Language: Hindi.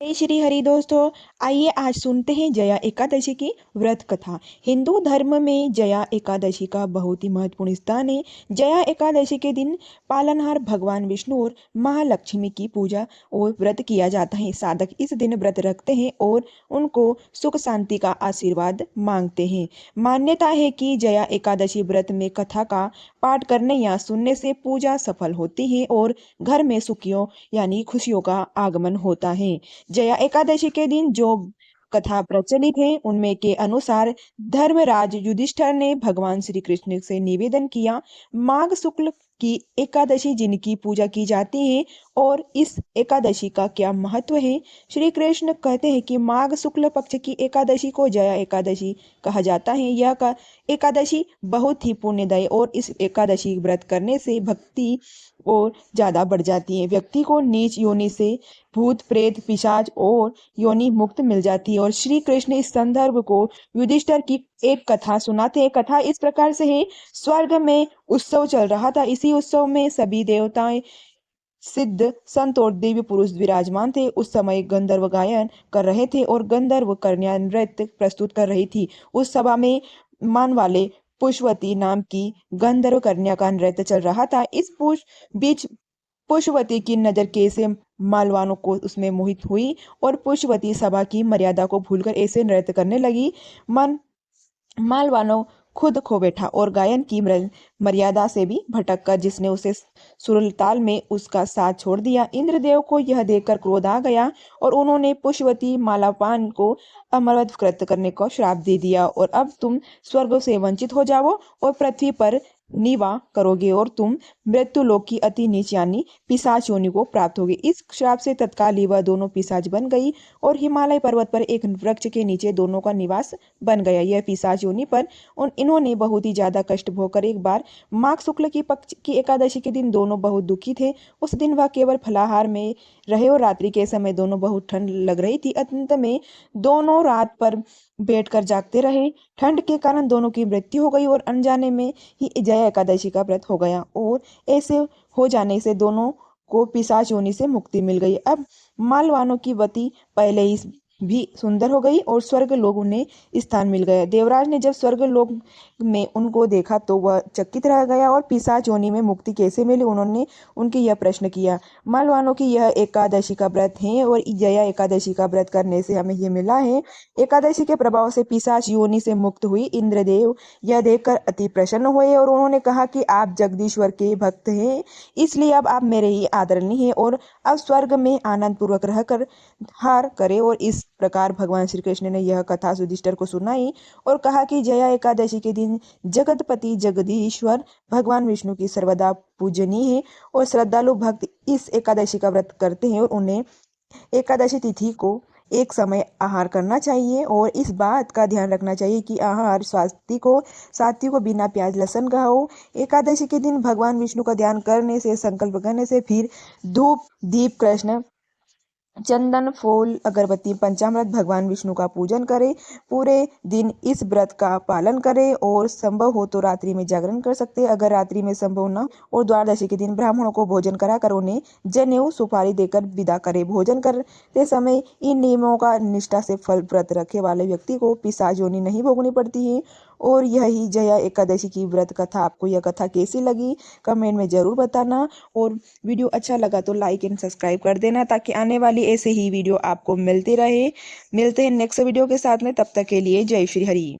जय श्री हरि दोस्तों। आइए आज सुनते हैं जया एकादशी की व्रत कथा। हिंदू धर्म में जया एकादशी का बहुत ही महत्वपूर्ण स्थान है। जया एकादशी के दिन पालनहार भगवान विष्णु और महालक्ष्मी की पूजा और व्रत किया जाता है। साधक इस दिन व्रत रखते हैं और उनको सुख शांति का आशीर्वाद मांगते हैं। मान्यता है कि जया एकादशी व्रत में कथा का पाठ करने या सुनने से पूजा सफल होती है और घर में सुखियों यानी खुशियों का आगमन होता है। जया एकादशी के दिन जो कथा प्रचलित है उनमें के अनुसार धर्मराज युधिष्ठिर ने भगवान श्री कृष्ण से निवेदन किया, माघ शुक्ल की एकादशी जिनकी पूजा की जाती है और इस एकादशी का क्या महत्व है। श्री कृष्ण कहते हैं कि माघ शुक्ल पक्ष की एकादशी को जया एकादशी कहा जाता है। एकादशी बहुत ही पुण्यदायी और इस एकादशी व्रत करने से भक्ति और ज्यादा बढ़ जाती है। व्यक्ति को नीच योनि से भूत प्रेत पिशाच और योनि मुक्त मिल जाती है। और श्री कृष्ण इस संदर्भ को युधिष्ठिर की एक कथा सुनाते हैं। कथा इस प्रकार से है, स्वर्ग में उत्सव चल रहा था। इसी उत्सव में सभी देवताएं सिद्ध संत और दिव्य पुरुष विराजमान थे। उस समय गंधर्व गायन कर रहे थे और गंधर्व कन्या नृत्य प्रस्तुत कर रही थी। उस सभा में मान वाले पुष्पवती नाम की गंधर्व कन्या का नृत्य चल रहा था। बीच पुष्पवती की नजर कैसे मालवानों को उसमें मोहित हुई और पुष्पवती सभा की मर्यादा को भूलकर ऐसे नृत्य करने लगी। मन मालवानों खुद खो बैठा और गायन की मर्यादा से भी भटक कर जिसने उसे सुरताल में उसका साथ छोड़ दिया। इंद्रदेव को यह देखकर क्रोध आ गया और उन्होंने पुष्पवती मालापान को अमरवत कृत करने को श्राप दे दिया और अब तुम स्वर्ग से वंचित हो जाओ और पृथ्वी पर निवाह करोगे और तुम मृत्यु लोक की अति नीच यानी पिशाच योनि को प्राप्त होगी। इस श्राप से तत्काल ही वह दोनों पिशाच बन गई और हिमालय पर्वत पर एक वृक्ष के नीचे दोनों का निवास बन गया। यह पिशाच योनि पर इन्होंने बहुत ही ज्यादा कष्ट भोगकर एक बार माघ शुक्ल की पक्ष की एकादशी के दिन दोनों बहुत दुखी थे। उस दिन वह केवल फलाहार में रहे और रात्रि के समय दोनों बहुत ठंड लग रही थी। अंत में दोनों रात पर बैठकर जागते रहे। ठंड के कारण दोनों की मृत्यु हो गई और अनजाने में ही जया एकादशी का व्रत हो गया और ऐसे हो जाने से दोनों को पिशाच योनि से मुक्ति मिल गई। अब मालवानों की वती पहले ही भी सुंदर हो गई और स्वर्ग लोग उन्हें स्थान मिल गया। देवराज ने जब स्वर्ग लोक में उनको देखा तो वह चकित रह गया और पिशाच योनि में मुक्ति कैसे मिली उन्होंने उनके यह प्रश्न किया। मालवानों की यह एकादशी का व्रत है और जया एकादशी का व्रत करने से हमें ये मिला है। एकादशी के प्रभाव से पिशाच योनि से मुक्त हुई। इंद्रदेव यह देखकर अति प्रसन्न हुए और उन्होंने कहा कि आप जगदीश्वर के भक्त हैं, इसलिए अब आप मेरे ही आदरणीय हैं और अब स्वर्ग में आनंद पूर्वक रहकर हार करे। और इस प्रकार भगवान श्री कृष्ण ने यह कथा युधिष्ठिर को सुनाई और कहा कि जया एकादशी के दिन जगतपति जगदीश्वर भगवान विष्णु की सर्वदा पूजनीय है और श्रद्धालु भक्त इस एकादशी का व्रत करते हैं और उन्हें एकादशी तिथि को एक समय आहार करना चाहिए और इस बात का ध्यान रखना चाहिए कि आहार सात्विक को बिना प्याज लहसुन का हो। एकादशी के दिन भगवान विष्णु का ध्यान करने से संकल्प करने से फिर धूप दीप कृष्ण चंदन फूल अगरबत्ती पंचामृत भगवान विष्णु का पूजन करें। पूरे दिन इस व्रत का पालन करें और संभव हो तो रात्रि में जागरण कर सकते हैं। अगर रात्रि में संभव न और द्वादशी के दिन ब्राह्मणों को भोजन कराकर उन्हें जनेऊ सुपारी देकर विदा करें। भोजन करते समय इन नियमों का निष्ठा से फल व्रत रखे वाले व्यक्ति को पिशाच योनि नहीं भोगनी पड़ती है। और यही जया एकादशी की व्रत कथा। आपको यह कथा कैसी लगी कमेंट में जरूर बताना और वीडियो अच्छा लगा तो लाइक एंड सब्सक्राइब कर देना ताकि आने वाली ऐसे ही वीडियो आपको मिलते रहे। मिलते हैं नेक्स्ट वीडियो के साथ में, तब तक के लिए जय श्री हरि।